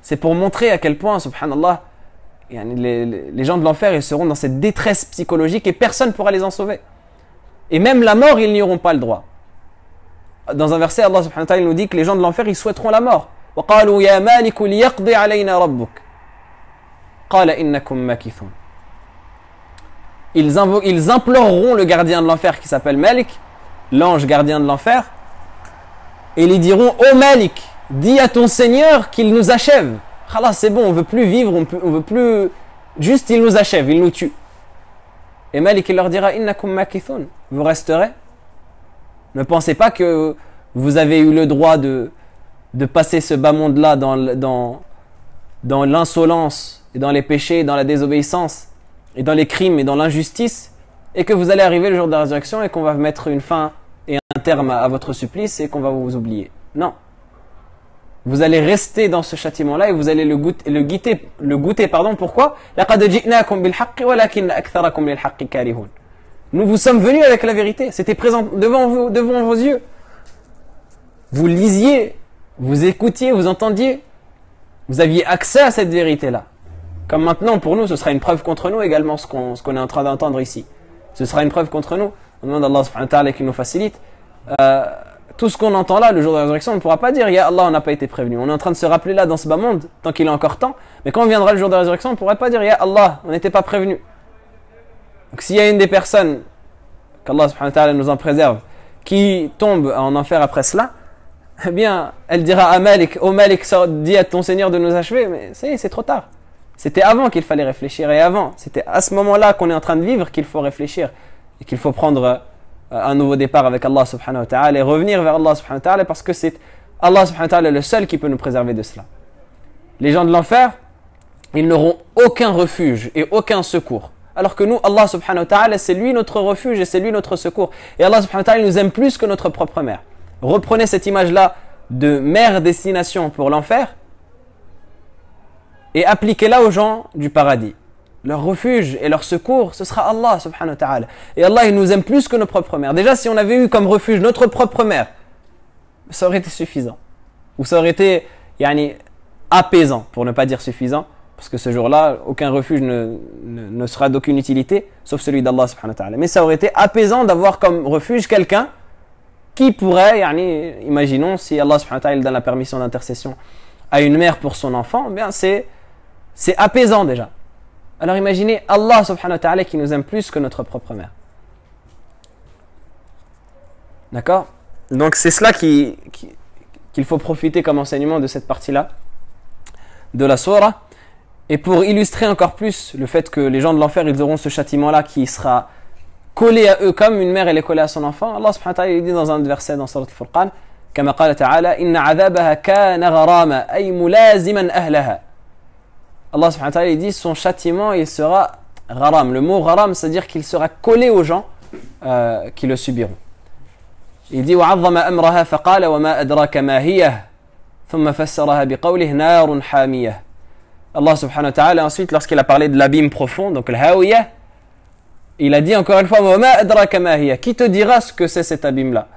C'est pour montrer à quel point, subhanallah, les gens de l'enfer, ils seront dans cette détresse psychologique et personne ne pourra les en sauver. Et même la mort, ils n'y auront pas le droit. Dans un verset, Allah subhanahu wa ta'ala nous dit que les gens de l'enfer, ils souhaiteront la mort. وَقَالُوا يَا مَالِكُ لِيَقْضِي عَلَيْنَا رَبُّكَ قَالَ إِنَّكُمْ مَاكِثُونَ. Ils imploreront le gardien de l'enfer qui s'appelle Malik, l'ange gardien de l'enfer, et ils diront: ô Malik, dis à ton Seigneur qu'il nous achève. Khalas, c'est bon, on veut plus vivre, on veut plus. Juste, il nous achève, il nous tue. Et Malik, il leur dira: Innakum makithun, vous resterez. Ne pensez pas que vous avez eu le droit de passer ce bas monde-là dans l'insolence, et dans les péchés, dans la désobéissance, et dans les crimes, et dans l'injustice, et que vous allez arriver le jour de la résurrection, et qu'on va mettre une fin et un terme à votre supplice, et qu'on va vous oublier. Non. Vous allez rester dans ce châtiment-là et vous allez le goûter. Pourquoi? Nous vous sommes venus avec la vérité. C'était présent devant vos yeux. Vous lisiez, vous écoutiez, vous entendiez. Vous aviez accès à cette vérité-là. Comme maintenant, pour nous, ce sera une preuve contre nous également, ce qu'on est en train d'entendre ici. Ce sera une preuve contre nous. On demande à Allah subhanahu wa ta'ala qu'il nous facilite. Tout ce qu'on entend là, le jour de la résurrection, on ne pourra pas dire: Ya Allah, on n'a pas été prévenu. On est en train de se rappeler là dans ce bas monde, tant qu'il est encore temps. Mais quand on viendra le jour de la résurrection, on ne pourra pas dire: Ya Allah, on n'était pas prévenu. Donc s'il y a une des personnes, qu'Allah subhanahu wa ta'ala nous en préserve, qui tombe en enfer après cela, eh bien, elle dira à Malik: ô Malik, dis à ton Seigneur de nous achever. Mais ça y est, c'est trop tard. C'était avant qu'il fallait réfléchir, et avant. C'était à ce moment-là qu'on est en train de vivre qu'il faut réfléchir, et qu'il faut prendre un nouveau départ avec Allah subhanahu wa ta'ala et revenir vers Allah subhanahu wa ta'ala, parce que c'est Allah subhanahu wa ta'ala le seul qui peut nous préserver de cela. Les gens de l'enfer, ils n'auront aucun refuge et aucun secours. Alors que nous, Allah subhanahu wa ta'ala, c'est lui notre refuge et c'est lui notre secours. Et Allah subhanahu wa ta'ala, il nous aime plus que notre propre mère. Reprenez cette image-là de mère destination pour l'enfer et appliquez-la aux gens du paradis. Leur refuge et leur secours, ce sera Allah subhanahu wa ta'ala. Et Allah, il nous aime plus que nos propres mères. Déjà, si on avait eu comme refuge notre propre mère, ça aurait été suffisant. Ou ça aurait été apaisant, pour ne pas dire suffisant. Parce que ce jour-là, aucun refuge ne sera d'aucune utilité, sauf celui d'Allah subhanahu wa ta'ala. Mais ça aurait été apaisant d'avoir comme refuge quelqu'un qui pourrait, imaginons, si Allah subhanahu wa ta'ala donne la permission d'intercession à une mère pour son enfant, eh bien c'est apaisant déjà. Alors imaginez Allah subhanahu wa ta'ala qui nous aime plus que notre propre mère. D'accord? Donc c'est cela qu'il faut profiter comme enseignement de cette partie-là de la sourate. Et pour illustrer encore plus le fait que les gens de l'enfer, ils auront ce châtiment-là qui sera collé à eux comme une mère elle est collée à son enfant, Allah subhanahu wa ta'ala il dit dans un verset dans Surat al-Furqan, كما قال تعالى إن عذابها كان غراما أي ملازما أهلها. Allah subhanahu wa ta'ala il dit son châtiment il sera gharam. Le mot gharam c'est-à-dire qu'il sera collé aux gens qui le subiront. Il dit وعظم أمرها فقال وما أدراك ما هي ثم فسرها بقوله نار حامية. Allah subhanahu wa ta'ala ensuite lorsqu'il a parlé de l'abîme profond, donc le hawiyah, il a dit encore une fois وما أدراك ما هي. Qui te dira ce que c'est cet abîme-là?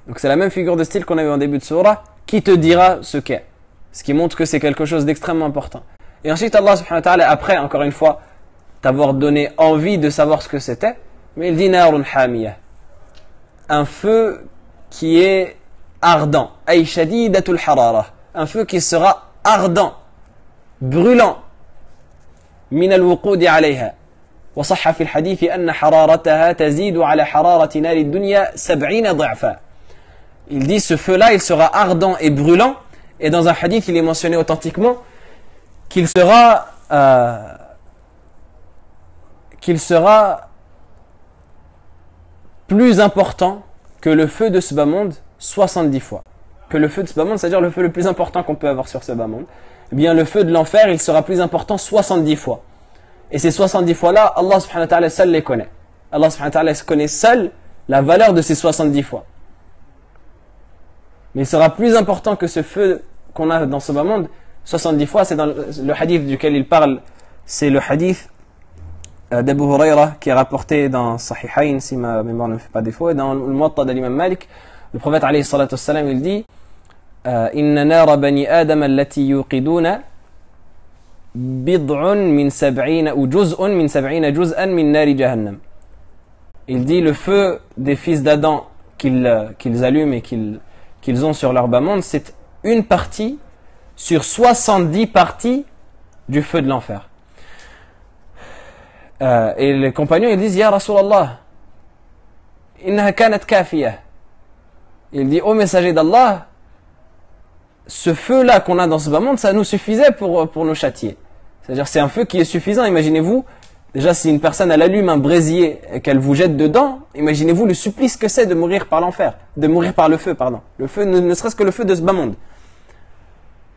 Donc c'est la même figure de style qu'on a eu en début de surah. Qui te dira ce qu'est? Ce qui montre que c'est quelque chose d'extrêmement important. Et ensuite Allah subhanahu wa ta'ala, après encore une fois t'avoir donné envie de savoir ce que c'était, mais il dit narun hamiyah, un feu qui est ardent, ay shadidatul harara, un feu qui sera ardent, brûlant, min al-wuqudi alayha. وصح في الحديث أن حرارتها تزيد على حرارة نار الدنيا 70 ضعفا. Il dit ce feu-là, il sera ardent et brûlant, et dans un hadith il est mentionné authentiquement qu'il sera plus important que le feu de ce bas monde 70 fois. Que le feu de ce bas monde, c'est-à-dire le feu le plus important qu'on peut avoir sur ce bas monde. Eh bien le feu de l'enfer, il sera plus important 70 fois. Et ces 70 fois-là, Allah subhanahu wa ta'ala seul les connaît. Allah subhanahu wa ta'ala connaît seul la valeur de ces 70 fois. Mais il sera plus important que ce feu qu'on a dans ce bas monde 70 fois. C'est dans le hadith duquel il parle, c'est le hadith d'Abu Huraira qui est rapporté dans Sahihayn, si ma mémoire ne me fait pas défaut, et dans le Muwatta de l'imam Malik, Le prophète alayhi salatu wassalam, il dit Inna nara bani adam allati yuqiduna bid'un min sab'ina ou juz'un min sab'ina juz'an min nari jahannam. Il dit le feu des fils d'Adam qu'ils allument et qu'ils ont sur leur bas monde, c'est une partie sur 70 parties du feu de l'enfer. Et les compagnons ils disent Ya Rasulallah, innaha kanat kafiyah. Il dit ô messager d'Allah, ce feu-là qu'on a dans ce bas monde, ça nous suffisait pour nous châtier. C'est-à-dire c'est un feu qui est suffisant. Imaginez-vous, déjà si une personne elle allume un brasier et qu'elle vous jette dedans, imaginez-vous le supplice que c'est de mourir par l'enfer, de mourir par le feu, pardon. Le feu, ne serait-ce que le feu de ce bas monde.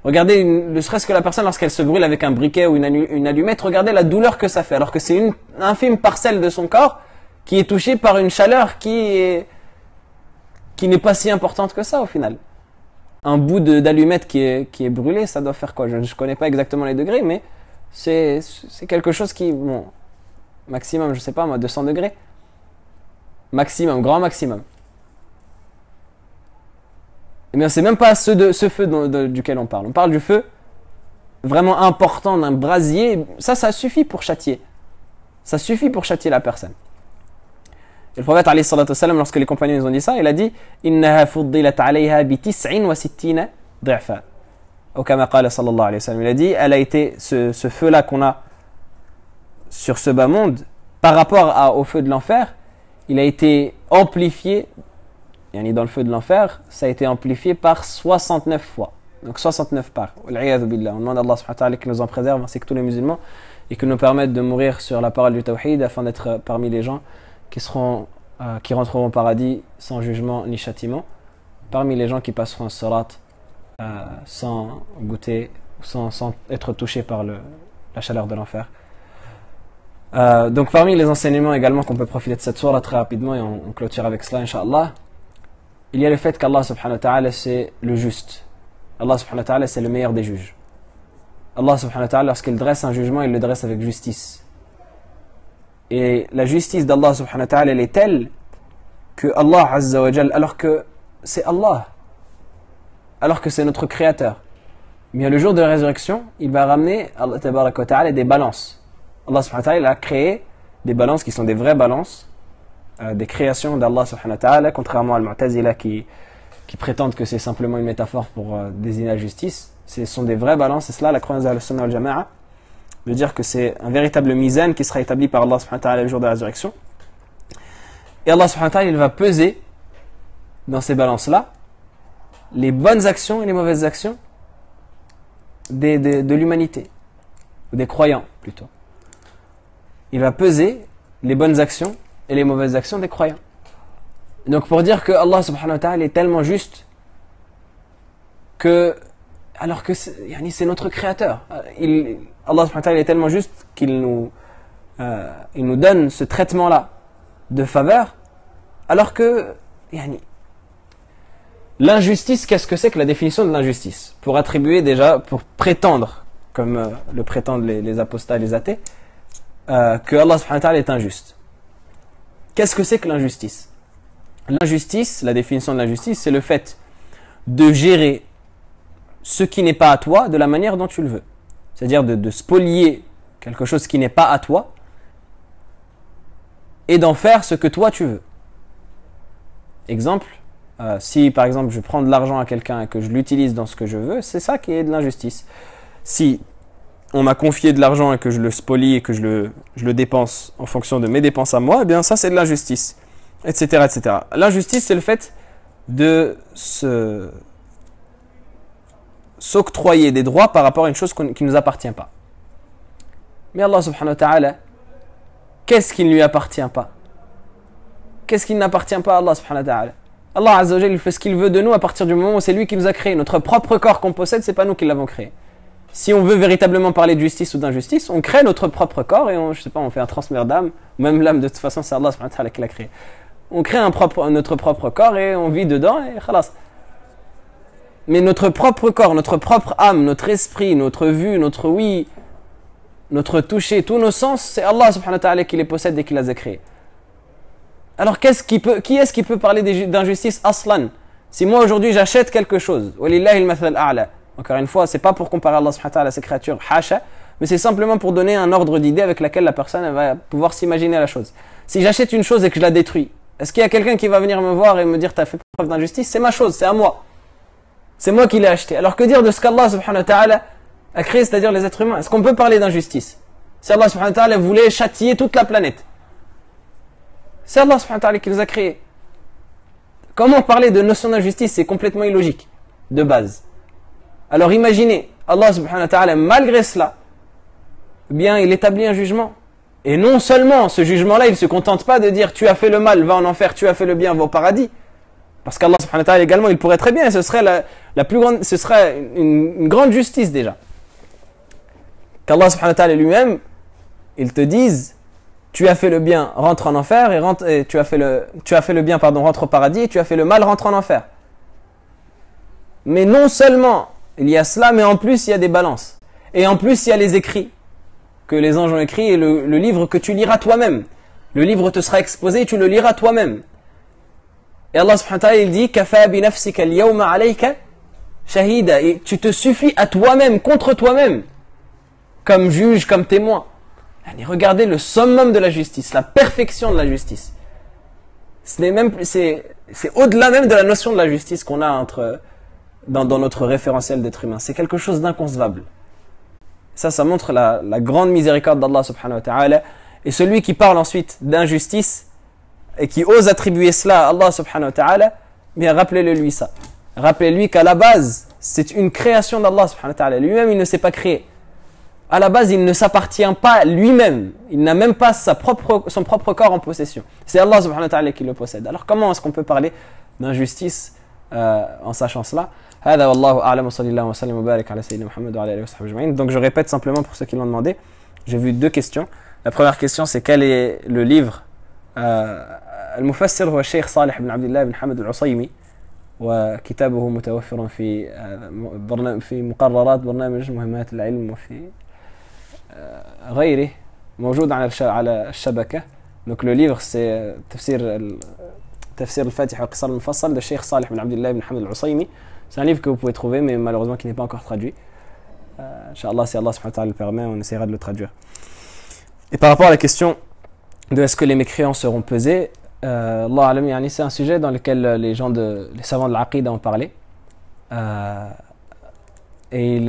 Regardez, ne serait-ce que la personne lorsqu'elle se brûle avec un briquet ou une allumette, regardez la douleur que ça fait, alors que c'est une infime parcelle de son corps qui est touchée par une chaleur qui n'est pas si importante que ça au final. Un bout d'allumette qui est brûlé, ça doit faire quoi? Je ne connais pas exactement les degrés, mais c'est quelque chose qui, bon, maximum, je sais pas moi, 200 degrés. Maximum, grand maximum. Eh bien, c'est même pas ce feu duquel on parle. On parle du feu vraiment important d'un brasier. Ça suffit pour châtier. Ça suffit pour châtier la personne. Et le prophète, alayhi salatu wassalam, lorsque les compagnons ils ont dit ça, il a dit Innaha fuddilat alayha bi tis'in wa sittina di'fa. Ou kama qala sallallahu alayhi wa sallam. Il a dit, elle a été, ce feu-là qu'on a sur ce bas monde, par rapport au feu de l'enfer, il a été amplifié. Dans le feu de l'enfer, ça a été amplifié par 69 fois. Donc 69 parts. On demande à Allah subhanahu wa ta'ala qu'il nous en préserve, ainsi que tous les musulmans, et qu'il nous permette de mourir sur la parole du tawhid, afin d'être parmi les gens qui rentreront au paradis sans jugement ni châtiment, parmi les gens qui passeront un sirat sans goûter, sans être touchés par la chaleur de l'enfer. Donc parmi les enseignements également qu'on peut profiter de cette sourate très rapidement, et on clôture avec cela incha'Allah, il y a le fait qu'Allah subhanahu wa ta'ala c'est le juste. Allah subhanahu wa ta'ala c'est le meilleur des juges. Allah subhanahu wa ta'ala lorsqu'il dresse un jugement, il le dresse avec justice. Et la justice d'Allah subhanahu wa ta'ala elle est telle que Allah azza wa jal, alors que c'est Allah, alors que c'est notre créateur, mais le jour de la résurrection, il va ramener Allah tabaraka wa ta'ala des balances. Allah subhanahu wa ta'ala il a créé des balances qui sont des vraies balances, des créations d'Allah subhanahu wa ta'ala, contrairement à al-Mu'tazila qui prétendent que c'est simplement une métaphore pour désigner la justice. Ce sont des vraies balances, c'est cela la croyance de al-Sunnah wal-Jama'a, de dire que c'est un véritable mizan qui sera établi par Allah subhanahu wa ta'ala le jour de la résurrection. Et Allah subhanahu wa ta'ala il va peser dans ces balances-là les bonnes actions et les mauvaises actions de l'humanité, ou des croyants plutôt. Il va peser les bonnes actions et les mauvaises actions des croyants. Donc pour dire que Allah subhanahu wa ta'ala est tellement juste que, alors que c'est notre créateur, Allah subhanahu wa ta'ala est tellement juste qu'il nous donne ce traitement-là de faveur, alors que l'injustice, qu'est-ce que c'est que la définition de l'injustice? Pour prétendre, comme le prétendent les apostats et les athées, que Allah subhanahu wa ta'ala est injuste. Qu'est-ce que c'est que l'injustice? L'injustice, la définition de l'injustice, c'est le fait de gérer ce qui n'est pas à toi de la manière dont tu le veux. C'est-à-dire de spolier quelque chose qui n'est pas à toi et d'en faire ce que toi tu veux. Exemple, si par exemple je prends de l'argent à quelqu'un et que je l'utilise dans ce que je veux, c'est ça qui est de l'injustice. Si on m'a confié de l'argent et que je le spolie et que je le dépense en fonction de mes dépenses à moi, eh bien ça c'est de l'injustice, etc., etc. L'injustice c'est le fait de s'octroyer des droits par rapport à une chose qui ne nous appartient pas. Mais Allah subhanahu wa ta'ala, qu'est-ce qui ne lui appartient pas? Qu'est-ce qui n'appartient pas à Allah subhanahu wa ta'ala? Allah azza wa jalla, il fait ce qu'il veut de nous à partir du moment où c'est lui qui nous a créé. Notre propre corps qu'on possède, c'est pas nous qui l'avons créé. Si on veut véritablement parler de justice ou d'injustice, on crée notre propre corps et on fait un transfert d'âme. Même l'âme, de toute façon, c'est Allah subhanahu wa ta'ala qui l'a créé. On crée notre propre corps et on vit dedans et khalas. Mais notre propre corps, notre propre âme, notre esprit, notre vue, notre oui, notre toucher, tous nos sens, c'est Allah subhanahu wa ta'ala qui les possède et qui les a créés. Alors qui est-ce qui peut parler d'injustice aslan? Si moi aujourd'hui j'achète quelque chose, walillahi al-mathal a'la, encore une fois, c'est pas pour comparer Allah subhanahu wa ta'ala à ses créatures, hasha, mais c'est simplement pour donner un ordre d'idée avec laquelle la personne elle va pouvoir s'imaginer la chose. Si j'achète une chose et que je la détruis, est-ce qu'il y a quelqu'un qui va venir me voir et me dire t'as fait preuve d'injustice? C'est ma chose, c'est à moi. C'est moi qui l'ai acheté. Alors que dire de ce qu'Allah subhanahu wa ta'ala a créé, c'est-à-dire les êtres humains? Est-ce qu'on peut parler d'injustice? Si Allah subhanahu wa ta'ala voulait châtier toute la planète, c'est Allah subhanahu wa ta'ala qui les a créés. Comment parler de notion d'injustice? C'est complètement illogique, de base. Alors imaginez, Allah subhanahu wa ta'ala, malgré cela, eh bien, il établit un jugement. Et non seulement ce jugement-là, il ne se contente pas de dire tu as fait le mal, va en enfer, tu as fait le bien, va au paradis. Parce qu'Allah subhanahu wa ta'ala également, il pourrait très bien, et ce serait la plus grande, ce serait une grande justice déjà. Qu'Allah subhanahu wa ta'ala lui-même, il te dise tu as fait le bien, rentre en enfer, et tu as fait le bien, pardon, rentre au paradis, et tu as fait le mal, rentre en enfer. Mais non seulement il y a cela, mais en plus il y a des balances. Et en plus il y a les écrits que les anges ont écrits et le livre que tu liras toi-même. Le livre te sera exposé et tu le liras toi-même. Et Allah subhanahu wa ta'ala il dit Kafa bi nafsika al-yawma alayka shahida, et tu te suffis à toi-même, contre toi-même, comme juge, comme témoin. Et regardez le summum de la justice, la perfection de la justice. C'est au-delà même de la notion de la justice qu'on a dans notre référentiel d'être humain. C'est quelque chose d'inconcevable. Ça montre la grande miséricorde d'Allah subhanahu wa ta'ala. Et celui qui parle ensuite d'injustice et qui ose attribuer cela à Allah subhanahu wa ta'ala, bien rappelez-le lui ça. Rappelez-lui qu'à la base, c'est une création d'Allah subhanahu wa ta'ala. Lui-même, il ne s'est pas créé. À la base, il ne s'appartient pas lui-même. Il n'a même pas son propre corps en possession. C'est Allah subhanahu wa ta'ala qui le possède. Alors comment est-ce qu'on peut parler d'injustice en sachant cela? هذا والله أعلم وصلى الله وسلم وبارك على سيدنا محمد وعلى آله وصحبه أجمعين. Donc je répète simplement pour ceux qui l'ont demandé. J'ai vu deux questions. La première question c'est quel est le livre المفسر هو الشيخ صالح بن عبد الله بن حمد العصيمي وكتابه متوفر في مقررات برنامج مهمات العلم وفي غيره موجود على الشبكة. Donc le livre c'est تفسير الفاتحة والقصار المفصل de Cheikh Salih bin Abdullah bin Hamad al-Usaymi. C'est un livre que vous pouvez trouver, mais malheureusement qui n'est pas encore traduit. Inch'Allah, si Allah subhanahu wa ta'ala le permet, on essaiera de le traduire. Et par rapport à la question de est-ce que les mécréants seront pesés, Allah alam, yani, c'est un sujet dans lequel les savants de l'Aqida ont parlé. Et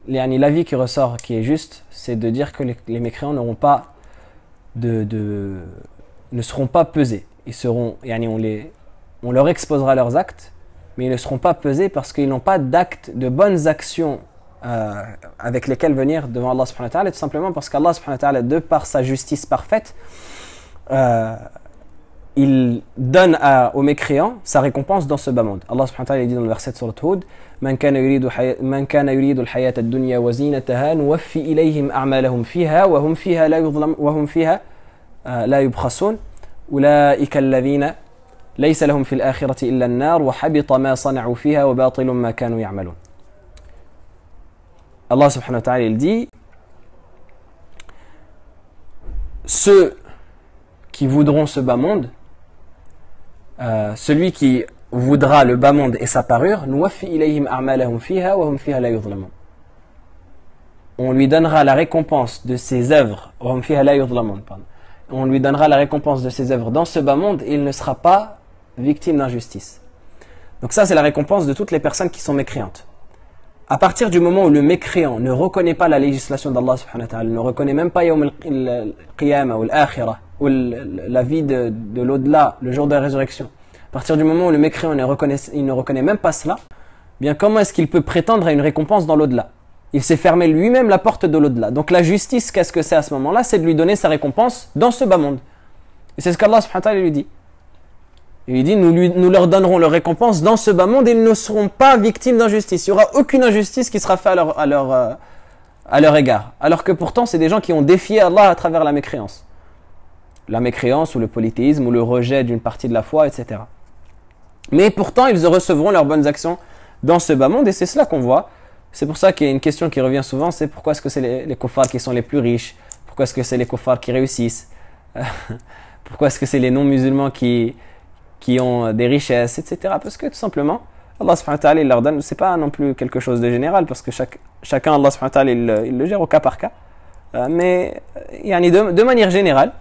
l'avis qui ressort, qui est juste, c'est de dire que les mécréants n'auront pas ne seront pas pesés. Ils seront, on leur exposera leurs actes, mais ils ne seront pas pesés parce qu'ils n'ont pas d'actes, de bonnes actions avec lesquelles venir devant Allah subhanahu wa ta'ala, tout simplement parce qu'Allah subhanahu wa ta'ala, de par sa justice parfaite, il donne aux mécréants sa récompense dans ce bas monde. Allah subhanahu wa ta'ala dit dans le verset de Surat Hud Man kana yuridu al-hayata ad-dunya wa zinataha nuwaffi ilayhim a'malahum fiha wa hum fiha la yubkhasun ulaika alladhina ليس لهم في الآخرة إلا النار وحبط ما صنعوا فيها وباطل ما كانوا يعملون. Allah subhanahu wa ta'ala il dit ceux qui voudront ce bas monde, celui qui voudra le bas monde et sa parure, نوفي إليهم أعمالهم فيها وهم فيها لا يظلمون. On lui donnera la récompense de ses œuvres, وهم فيها لا يظلمون, pardon. On lui donnera la récompense de ses œuvres dans ce bas monde et il ne sera pas victime d'injustice. Donc ça c'est la récompense de toutes les personnes qui sont mécréantes. À partir du moment où le mécréant ne reconnaît pas la législation d'Allah subhanahu wa ta'ala, ne reconnaît même pas Yawm al-Qiyamah ou l'akhirah, ou la vie de l'au-delà, le jour de la résurrection, à partir du moment où le mécréant ne reconnaît même pas cela, bien comment est-ce qu'il peut prétendre à une récompense dans l'au-delà? Il s'est fermé lui-même la porte de l'au-delà. Donc la justice, qu'est-ce que c'est à ce moment-là? C'est de lui donner sa récompense dans ce bas monde. Et c'est ce qu'Allah subhanahu wa ta'ala lui dit. Il dit, nous leur donnerons leur récompense dans ce bas monde et ils ne seront pas victimes d'injustice. Il n'y aura aucune injustice qui sera faite à leur égard. Alors que pourtant, c'est des gens qui ont défié Allah à travers la mécréance. La mécréance ou le polythéisme ou le rejet d'une partie de la foi, etc. Mais pourtant, ils recevront leurs bonnes actions dans ce bas monde et c'est cela qu'on voit. C'est pour ça qu'il y a une question qui revient souvent, c'est pourquoi est-ce que c'est les kuffars qui sont les plus riches? Pourquoi est-ce que c'est les kuffars qui réussissent? Pourquoi est-ce que c'est les non-musulmans qui qui ont des richesses, etc. Parce que tout simplement, Allah subhanahu wa ta'ala, il leur donne, c'est pas non plus quelque chose de général, parce que chacun, Allah subhanahu wa ta'ala, il le gère au cas par cas. Mais de manière générale,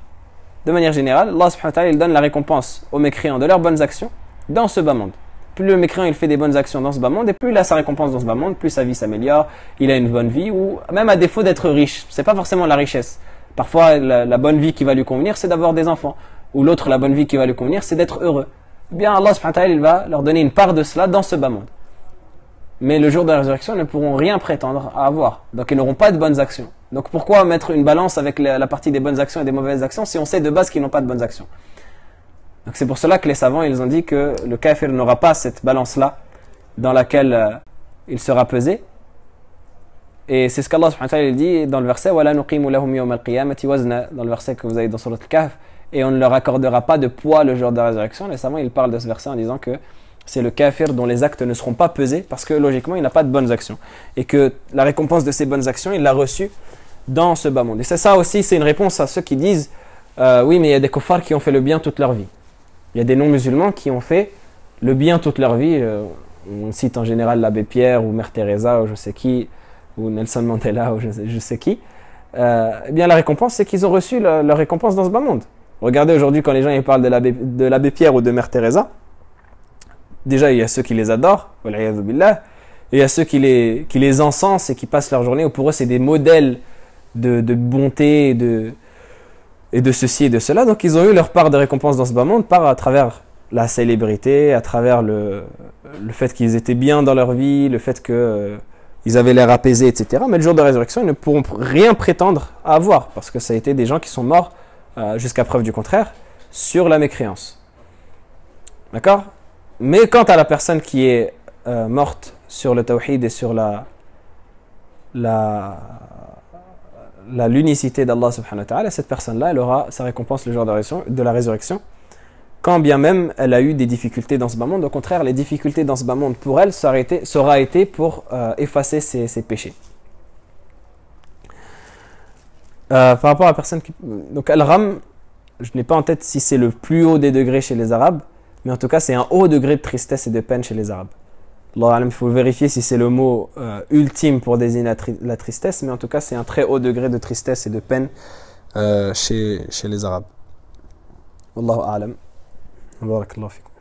Allah subhanahu wa ta'ala, il donne la récompense aux mécréants de leurs bonnes actions dans ce bas monde. Plus le mécréant il fait des bonnes actions dans ce bas monde, et plus il a sa récompense dans ce bas monde, plus sa vie s'améliore, il a une bonne vie, ou même à défaut d'être riche. C'est pas forcément la richesse. Parfois, la bonne vie qui va lui convenir, c'est d'avoir des enfants. Ou l'autre, la bonne vie qui va lui convenir, c'est d'être heureux. Eh bien, Allah subhanahu wa ta'ala, il va leur donner une part de cela dans ce bas monde. Mais le jour de la résurrection, ils ne pourront rien prétendre à avoir. Donc, ils n'auront pas de bonnes actions. Donc, pourquoi mettre une balance avec la partie des bonnes actions et des mauvaises actions si on sait de base qu'ils n'ont pas de bonnes actions? Donc c'est pour cela que les savants ils ont dit que le kafir n'aura pas cette balance-là dans laquelle il sera pesé. Et c'est ce qu'Allah subhanahu wa ta'ala dit dans le verset وَلَا نُقِيمُ لَهُمْ يَوْمَ الْقِيَامَةِ وَزْنًا, dans le verset que vous avez dans Surat Al-Kahf, et on ne leur accordera pas de poids le jour de la résurrection. Les savants ils parlent de ce verset en disant que c'est le kafir dont les actes ne seront pas pesés parce que logiquement il n'a pas de bonnes actions. Et que la récompense de ses bonnes actions il l'a reçue dans ce bas monde. Et c'est ça aussi, c'est une réponse à ceux qui disent oui mais il y a des kuffars qui ont fait le bien toute leur vie. Il y a des non-musulmans qui ont fait le bien toute leur vie. On cite en général l'abbé Pierre ou Mère Teresa ou je sais qui, ou Nelson Mandela ou je sais qui. Eh bien la récompense, c'est qu'ils ont reçu leur récompense dans ce bas monde. Regardez aujourd'hui quand les gens ils parlent de l'abbé Pierre ou de Mère Teresa. Déjà il y a ceux qui les adorent, wal'iyadhu billah, et il y a ceux qui les encensent et qui passent leur journée, où pour eux c'est des modèles de bonté et de ceci et de cela. Donc ils ont eu leur part de récompense dans ce bas monde à travers la célébrité, à travers le fait qu'ils étaient bien dans leur vie, le fait qu'ils avaient l'air apaisés, etc. Mais le jour de la résurrection, ils ne pourront rien prétendre à avoir, parce que ça a été des gens qui sont morts, jusqu'à preuve du contraire, sur la mécréance. D'accord? Mais quant à la personne qui est morte sur le tawhid et sur l'unicité d'Allah subhanahu wa ta'ala, cette personne-là, elle aura sa récompense le jour de la résurrection, quand bien même elle a eu des difficultés dans ce bas monde. Au contraire, les difficultés dans ce bas monde pour elle, ça aura été pour effacer ses péchés. Par rapport à la personne qui... Donc Al-Ram, je n'ai pas en tête si c'est le plus haut des degrés chez les Arabes, mais en tout cas c'est un haut degré de tristesse et de peine chez les Arabes. Il faut vérifier si c'est le mot ultime pour désigner la tristesse, mais en tout cas c'est un très haut degré de tristesse et de peine chez les Arabes. Wallahu a'lam. Barakallahu fikum.